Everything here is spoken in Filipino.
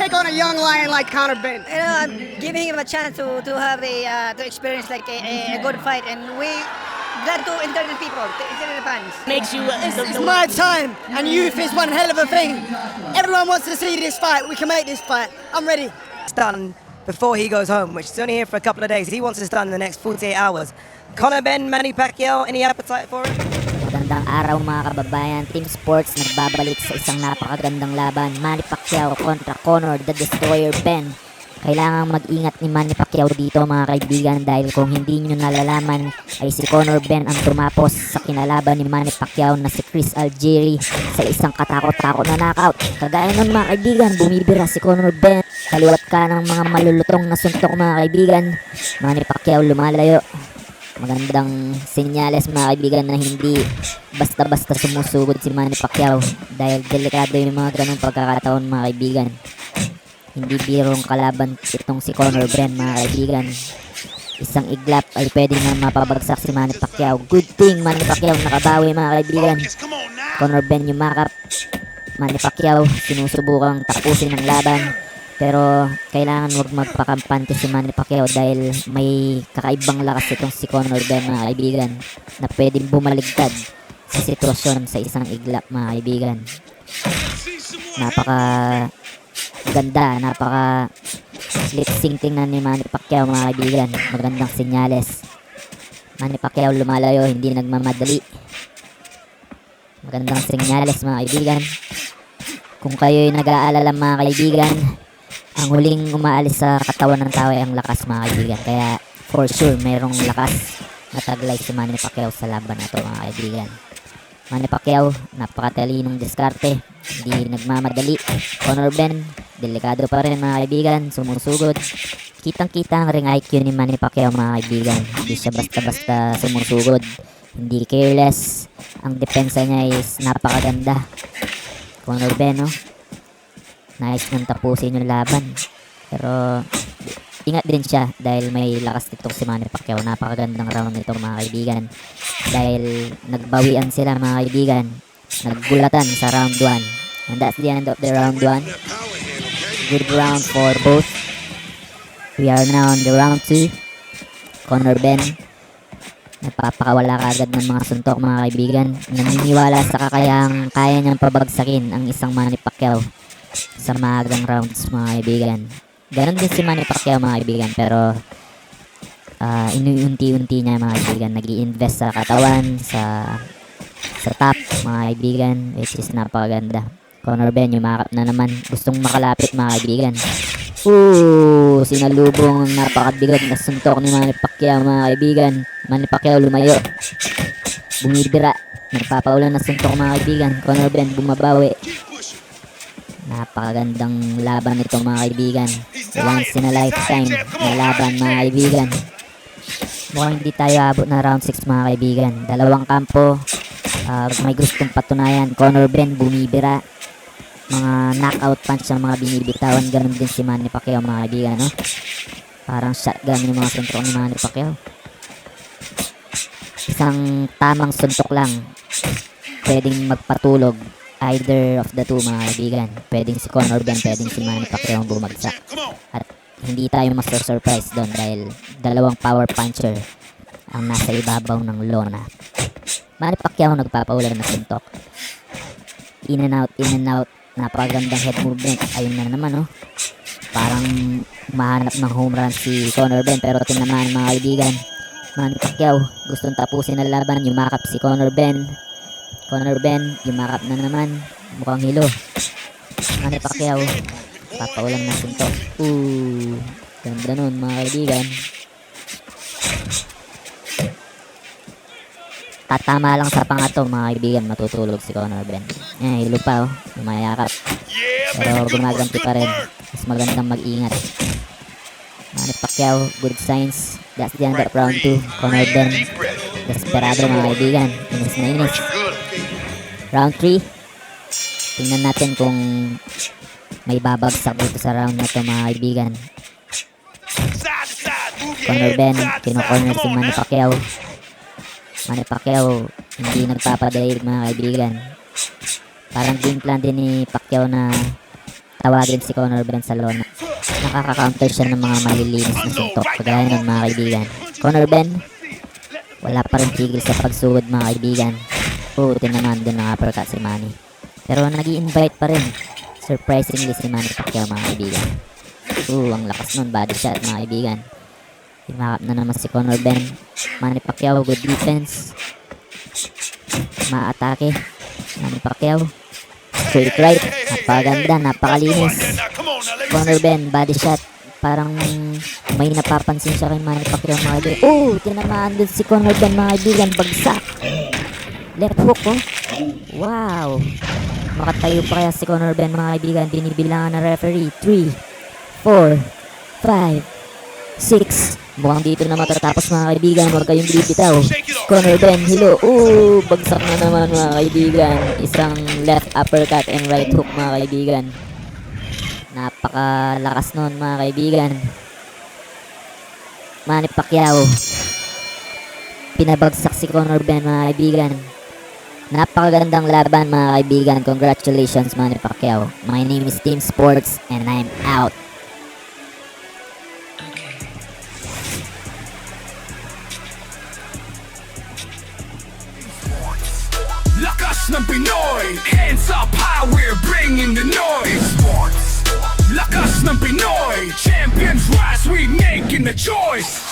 take on a young lion like Conor Benn? You know, I'm giving him a chance to have to experience like a good fight, and we glad to entertain people, to entertain the fans. Makes you. It's my time, and youth is one hell of a thing. Everyone wants to see this fight. We can make this fight. I'm ready. It's done before he goes home, which is only here for a couple of days. He wants this done in the next 48 hours. Conor Benn, Manny Pacquiao, any appetite for it? Magandang araw mga kababayan. Team Sports nagbabalik sa isang napakagandang laban. Manny Pacquiao kontra Conor the Destroyer Benn. Kailangang mag-ingat ni Manny Pacquiao dito mga kaibigan, dahil kung hindi nyo nalalaman ay si Conor Benn ang tumapos sa kinalaban ni Manny Pacquiao na si Chris Algieri sa isang katakot-takot na knockout. Kagaya nun mga kaibigan, bumibira si Conor Benn. Kaliwat ka ng mga malulutong na suntok mga kaibigan. Manny Pacquiao lumalayo. Magandang senyales mga kaibigan na hindi basta-basta sumusugod si Manny Pacquiao, dahil delikado yung mga ganong pagkakataon mga kaibigan. Hindi birong kalaban itong si Conor Benn mga kaibigan. Isang iglap ay pwede na mapabagsak si Manny Pacquiao. Good thing Manny Pacquiao nakabawi mga kaibigan. Conor Benn yumakap. Manny Pacquiao sinusubukang tapusin ang laban, pero kailangan huwag magpakampante si Manny Pacquiao dahil may kakaibang lakas itong si Conor Benn mga kaibigan, na pwedeng bumaligtad sa sitwasyon sa isang iglap mga kaibigan. Napaka ganda, napaka lip-sync tingnan ni Manny Pacquiao mga kaibigan. Magandang senyales. Manny Pacquiao lumalayo, hindi nagmamadali. Magandang senyales mga kaibigan. Kung kayo'y nag-aalala mga kaibigan, ang huling umaalis sa katawan ng tao ay ang lakas mga kaibigan. Kaya for sure mayroong lakas na taglay si Manny Pacquiao sa laban na ito mga kaibigan. Manny Pacquiao, napakatalinong diskarte, hindi nagmamadali. Conor Benn, delikado pa rin mga kaibigan, sumusugod. Kitang-kita ang ring IQ ni Manny Pacquiao mga kaibigan. Hindi siya basta-basta sumusugod, hindi careless. Ang depensa niya is napakaganda. Conor Benn, no? Nice nang tapusin yung laban. Pero ingat din siya dahil may lakas nitong si Manny Pacquiao. Napakagandang round nito mga kaibigan, dahil nagbawian sila mga kaibigan. Naggulatan sa round 1. And that's the end of the round 1. Good round for both. We are now on the round 2. Conor Benn nagpapakawala kaagad ng mga suntok mga kaibigan. Naniniwala sa kakayang kaya niyang pabagsakin ang isang Manny Pacquiao sa maagang rounds mga kaibigan. Ganon din si Manny Pacquiao mga kaibigan, pero inuunti-unti niya mga kaibigan, nag-i-invest sa katawan, sa top mga kaibigan, which is napakaganda. Conor Benn yumakap na naman, gustong makalapit mga kaibigan. Sinalubong ang napakabigat na suntok ni Manny Pacquiao mga kaibigan. Manny Pacquiao lumayo, bumibira, nagpapaulan na suntok mga kaibigan. Conor Benn bumabawi. Napakagandang laban ito mga kaibigan. Once in a lifetime na laban mga kaibigan. Mukhang hindi tayo abot na round 6 mga kaibigan. Dalawang kampo, may gustong patunayan. Conor Benn bumibira, mga knockout punch ang mga binibitawan. Ganun din si Manny Pacquiao mga kaibigan, no? Parang shotgun yung mga suntok ni Manny Pacquiao. Isang tamang suntok lang pwedeng magpatulog either of the two mga kaibigan. Pwedeng si Conor Benn, pwedeng si Manny Pacquiao ang bumagsak. At hindi tayo maso-surprise doon dahil dalawang power puncher ang nasa ibabaw ng lona. Manny Pacquiao nagpapaulan na suntok. In and out. Napakagandang head movement. Ayun na naman, oh. Parang mahanap ng home run si Conor Benn, pero tinamaan mga kaibigan. Manny Pacquiao gustong tapusin ang laban. Yumakap si Conor Benn. Conor Benn yumakap na naman. Mukhang hilo. Manny Pacquiao papaulan na suntok. Ganda nun mga kaibigan. Tatama lang sa pangato mga kaibigan, matutulog si Conor Benn. Hilo pa, oh. Umayakap. Pero gumaganti pa rin. Mas magandang mag-ingat. Manny Pacquiao, good signs. That's the end of round 2. Conor Benn, desperado mga kaibigan. Inis na inis. Round 3. Tingnan natin kung may babagsak dito sa round na to mga kaibigan. Conor Benn, kino-corner si Manny Pacquiao. Manny Pacquiao hindi nagpapadaig mga kaibigan. Parang game plan din ni Pacquiao na tawagin si Conor Ben sa lona. Nakaka-counter siya ng mga malilinis na suntok. Kagaya nun mga kaibigan. Conor Ben, wala pa rin tigil sa pagsuod mga kaibigan. Putin naman dun ng uppercut si Manny. Pero nag-i-invite pa rin. Surprisingly si Manny Pacquiao mga kaibigan. Ang lakas nun, body shot mga kaibigan. Himakap na naman si Conor Ben. Manny Pacquiao, good defense. Maatake. Manny Pacquiao. Straight right. Napakaganda, napakalinis. Conor Ben, body shot. Parang may napapansin siya kay Manny Pacquiao mga kaibigan. Tinamaan dun si Conor Ben mga kaibigan. Bagsak. Left hook oh. Wow. Makatayo pa kaya si Conor Ben mga kaibigan. Binibilangan na referee. 3, 4, 5, 6. Mukhang dito na matatapos mga kaibigan. Huwag kayong bibitaw. Conor Ben, hilo. Bagsak na naman mga kaibigan. Isang left uppercut and right hook mga kaibigan. Napakalakas nun mga kaibigan. Manny Pacquiao. Pinabagsak si Conor Ben mga kaibigan. Napakagandang laban mga kaibigan. Congratulations Manny Pacquiao. My name is Team Sports and I'm out. Lakas ng Pinoy, hands up high, we're bringing the noise. Lakas ng Pinoy, champions rise, we making the choice.